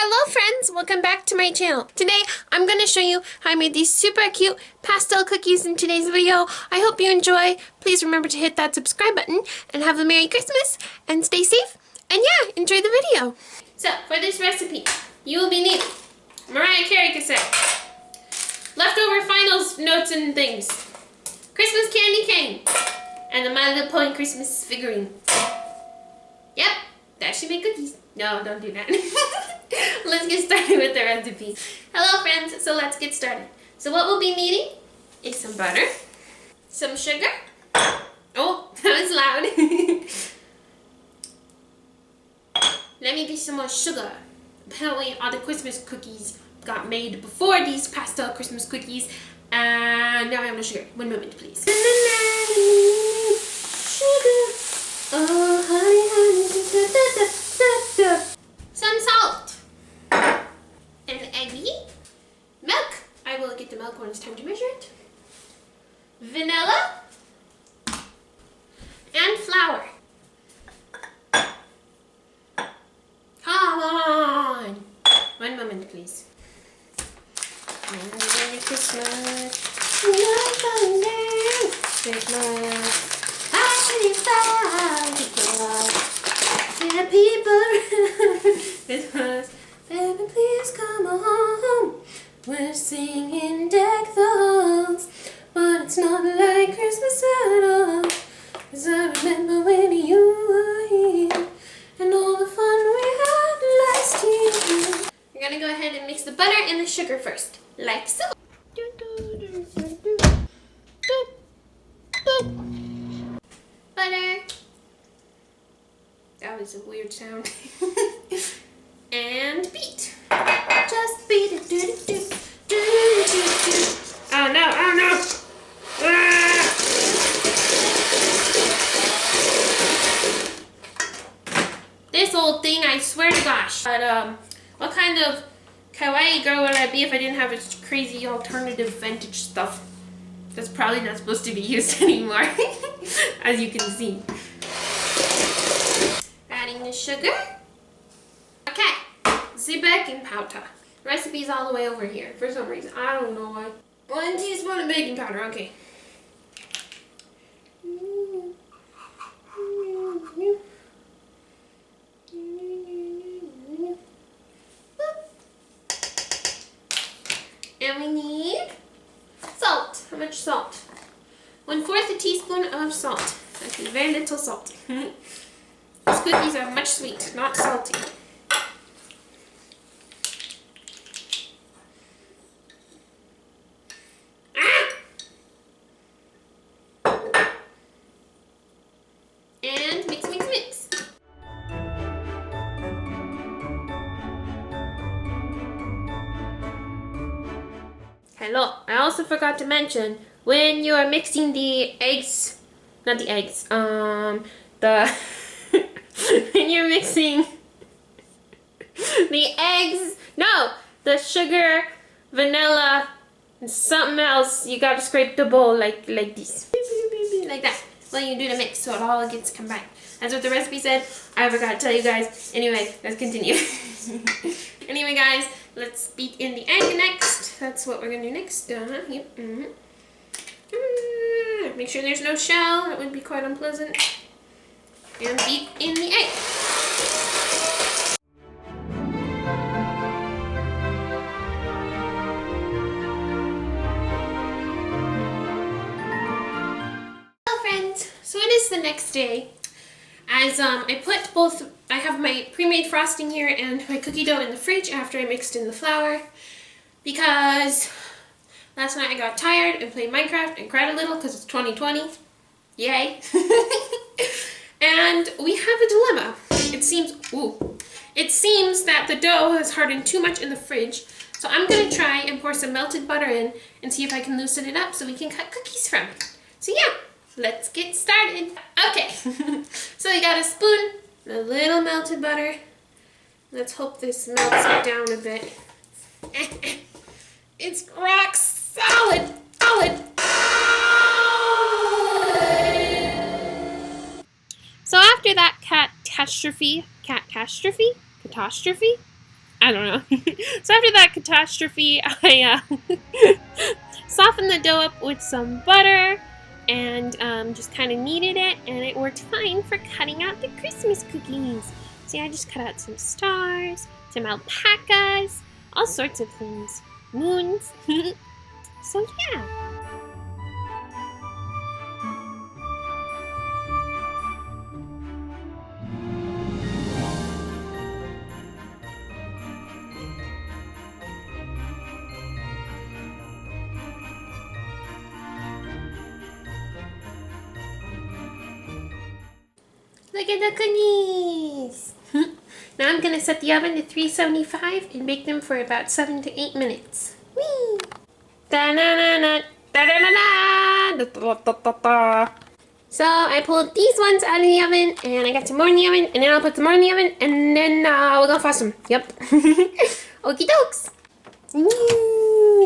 Hello friends, welcome back to my channel. Today I'm going to show you how I made these super cute pastel cookies in today's video. I hope you enjoy. Please remember to hit that subscribe button and have a Merry Christmas and stay safe. And yeah, enjoy the video. So for this recipe, you will be needing Mariah Carey cassette, leftover finals notes and things, Christmas candy cane, and a My Little Pony Christmas figurine. Yep, that should make cookies. No, don't do that. Let's get started with the recipe. Hello friends, so let's get started. So what we'll be needing is some butter, some sugar. Oh, that was loud. Let me get some more sugar. Apparently all the Christmas cookies got made before these pastel Christmas cookies. And now I have no sugar. 1 moment please. Sugar. Oh, honey, honey. Some salt. And eggy. Milk. I will get the milk when it's time to measure it. Vanilla. And flour. Come on. 1 moment, please. Merry Christmas. Christmas. Happy Christmas. Baby, please come home. We're singing deck the halls, but it's not like Christmas at all. 'Cause I remember when you were here and all the fun we had last year. We're gonna go ahead and mix the butter and the sugar first, like so. Butter. That was a weird sound. And beat. Just beat it. Oh no, oh no. Ah! This old thing, I swear to gosh. But what kind of kawaii girl would I be if I didn't have its crazy alternative vintage stuff? That's probably not supposed to be used anymore, as you can see. Adding the sugar. Okay, the baking powder. Recipe's all the way over here for some reason. I don't know why. 1 teaspoon of baking powder, okay. And we need salt. How much salt? 1/4 teaspoon of salt. Okay, very little salt. These cookies are much sweet, not salty. Ah! And mix, mix, mix. Hello, I also forgot to mention, when you are mixing the eggs, not the eggs, when you're mixing the eggs, no, the sugar, vanilla, and something else, you gotta scrape the bowl like this, like that, when you do the mix, so it all gets combined. That's what the recipe said. I forgot to tell you guys. Anyway, let's continue. Anyway, guys, let's beat in the egg next. That's what we're gonna do next. Yep. Make sure there's no shell. That would be quite unpleasant. And beat in the egg. Hello friends, so it is the next day. As I put both, I have my pre-made frosting here and my cookie dough in the fridge after I mixed in the flour, because last night I got tired and played Minecraft and cried a little because it's 2020. Yay. And we have a dilemma. It seems that the dough has hardened too much in the fridge. So I'm going to try and pour some melted butter in and see if I can loosen it up so we can cut cookies from it. So yeah, let's get started. Okay, so we got a spoon, a little melted butter. Let's hope this melts it down a bit. It's rock solid. So after that catastrophe, I don't know. So after that catastrophe, I softened the dough up with some butter and just kind of kneaded it, and it worked fine for cutting out the Christmas cookies. See, I just cut out some stars, some alpacas, all sorts of things. Moons. So yeah. Look at the cookies! Now I'm gonna set the oven to 375 and bake them for about 7 to 8 minutes. Whee! Da-na-na-na, da-da-da-da, da-da-da-da-da. So I pulled these ones out of the oven, and I got some more in the oven, and then I'll put some more in the oven, and then we're gonna frost them. Yep. Okie dokes.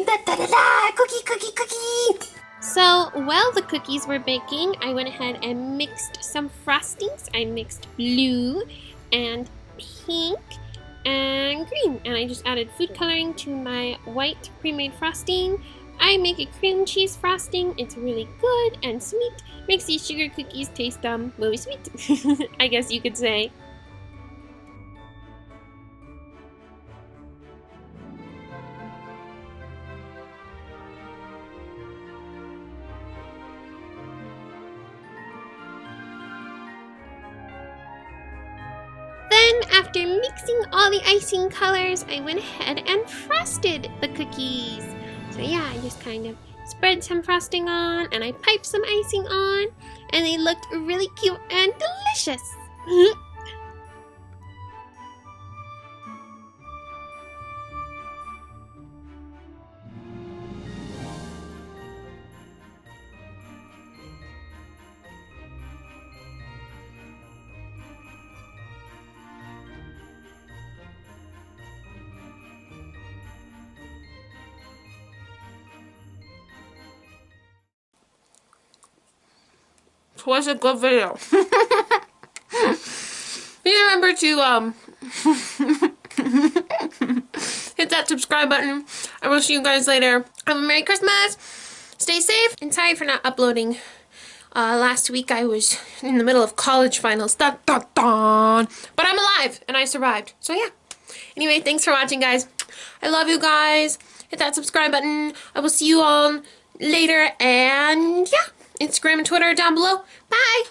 Da-da-da-da, cookie, cookie, cookie. So while the cookies were baking, I went ahead and mixed some frostings. I mixed blue and pink and green, and I just added food coloring to my white pre-made frosting. I make a cream cheese frosting. It's really good and sweet. Makes these sugar cookies taste really sweet, I guess you could say. Then, after mixing all the icing colors, I went ahead and frosted the cookies. So yeah, I just kind of spread some frosting on, and I piped some icing on, and they looked really cute and delicious. It was a good video. Please remember to hit that subscribe button. I will see you guys later. Have a Merry Christmas. Stay safe. And sorry for not uploading. Last week I was in the middle of college finals. Dun, dun, dun. But I'm alive and I survived. So yeah. Anyway, thanks for watching, guys. I love you guys. Hit that subscribe button. I will see you all later. And yeah. Instagram and Twitter down below. Bye!